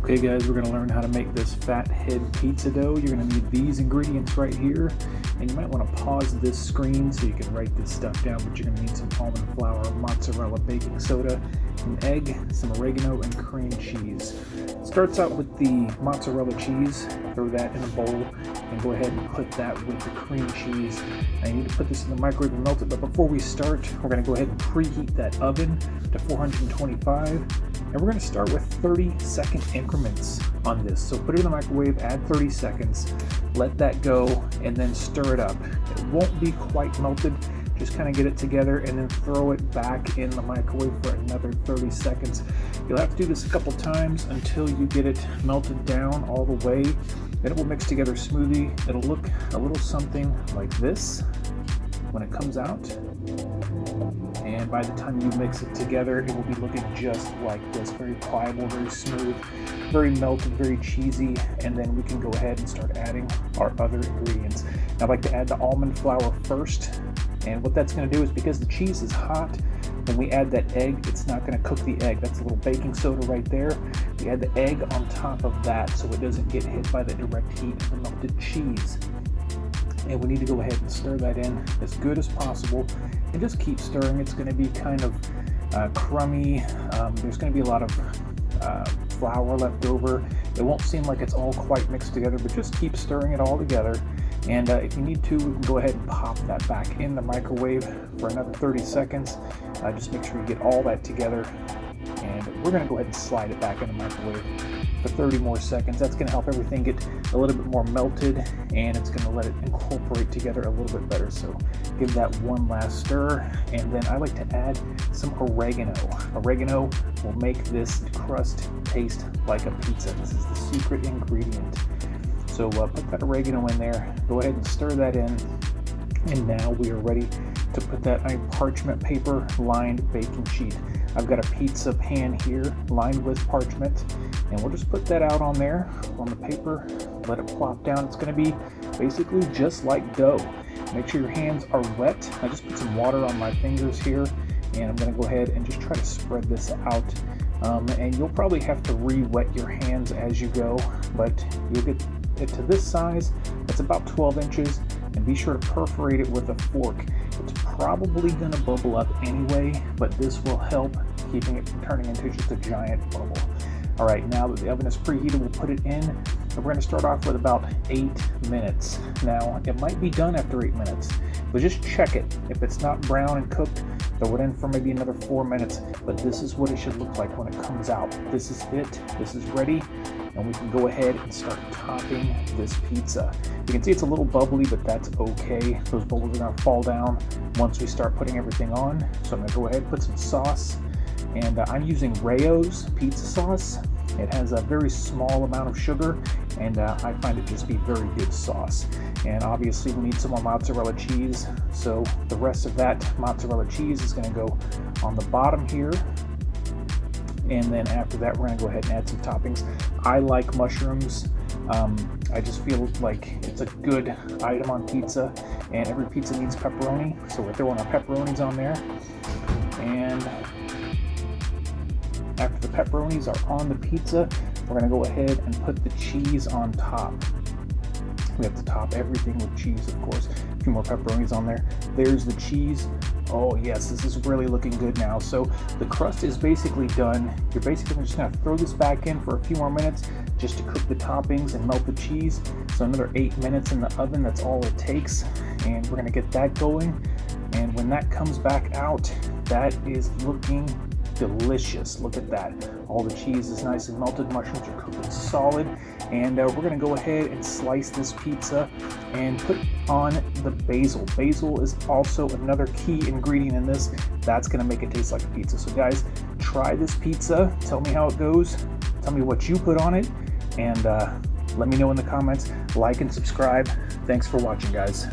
Okay guys, we're going to learn how to make this Fathead pizza dough. You're going to need these ingredients right here, and you might want to pause this screen so you can write this stuff down, but you're going to need some almond flour, mozzarella, baking soda, an egg, some oregano, and cream cheese. It starts out with the mozzarella cheese. Throw that in a bowl and go ahead and put that with the cream cheese. Now you need to put this in the microwave and melt it, but before we start, we're going to go ahead and preheat that oven to 425. And we're going to start with 30-second increments on this. So put it in the microwave, add 30 seconds, let that go, and then stir it up. It won't be quite melted. Just kind of get it together and then throw it back in the microwave for another 30 seconds. You'll have to do this a couple times until you get it melted down all the way. Then it will mix together smoothly. It'll look a little something like this when it comes out. And by the time you mix it together, it will be looking just like this. Very pliable, very smooth, very melted, very cheesy. And then we can go ahead and start adding our other ingredients. Now, I'd like to add the almond flour first. And what that's going to do is, because the cheese is hot, when we add that egg, it's not going to cook the egg. That's a little baking soda right there. We add the egg on top of that so it doesn't get hit by the direct heat of the melted cheese. And we need to go ahead and stir that in as good as possible and just keep stirring. It's going to be kind of crummy. There's going to be a lot of flour left over. It won't seem like it's all quite mixed together, but just keep stirring it all together. And if you need to, we can go ahead and pop that back in the microwave for another 30 seconds. Just make sure you get all that together. And we're going to go ahead and slide it back in the microwave for 30 more seconds. That's going to help everything get a little bit more melted, and it's going to let it incorporate together a little bit better. So give that one last stir, and then I like to add some oregano. Oregano will make this crust taste like a pizza. This is the secret ingredient. So put that oregano in there, go ahead and stir that in, and now we are ready to put that on a parchment paper lined baking sheet. I've got a pizza pan here lined with parchment, and we'll just put that out on there on the paper, let it plop down. It's going to be basically just like dough. Make sure your hands are wet. I just put some water on my fingers here, and I'm going to go ahead and just try to spread this out. And you'll probably have to re-wet your hands as you go, but you'll get it to this size. That's about 12 inches, and be sure to perforate it with a fork. It's probably going to bubble up anyway, but this will help keeping it from turning into just a giant bubble. All right, now that the oven is preheated, we'll put it in, and we're going to start off with about 8 minutes. Now, it might be done after 8 minutes, but just check it. If it's not brown and cooked, throw it in for maybe another 4 minutes, but this is what it should look like when it comes out. This is it. This is ready, and we can go ahead and start topping this pizza. You can see it's a little bubbly, but that's okay. Those bubbles are going to fall down once we start putting everything on. So I'm going to go ahead and put some sauce, and I'm using Rayo's pizza sauce. It has a very small amount of sugar, and I find it just be very good sauce. And obviously we need some more mozzarella cheese, so the rest of that mozzarella cheese is going to go on the bottom here. And then after that, we're going to go ahead and add some toppings. I like mushrooms. I just feel like it's a good item on pizza, and every pizza needs pepperoni, so we're throwing our pepperonis on there. And after the pepperonis are on the pizza, we're going to go ahead and put the cheese on top. We have to top everything with cheese, of course. A few more pepperonis on there. There's the cheese. Oh yes, this is really looking good now. So the crust is basically done. You're basically just going to throw this back in for a few more minutes just to cook the toppings and melt the cheese. So another 8 minutes in the oven, that's all it takes. And we're going to get that going. And when that comes back out, that is looking delicious. Look at that. All the cheese is nice and melted. Mushrooms are cooking solid. And we're going to go ahead and slice this pizza and put on the basil. Basil is also another key ingredient in this. That's going to make it taste like a pizza. So guys, try this pizza. Tell me how it goes. Tell me what you put on it. And let me know in the comments. Like and subscribe. Thanks for watching, guys.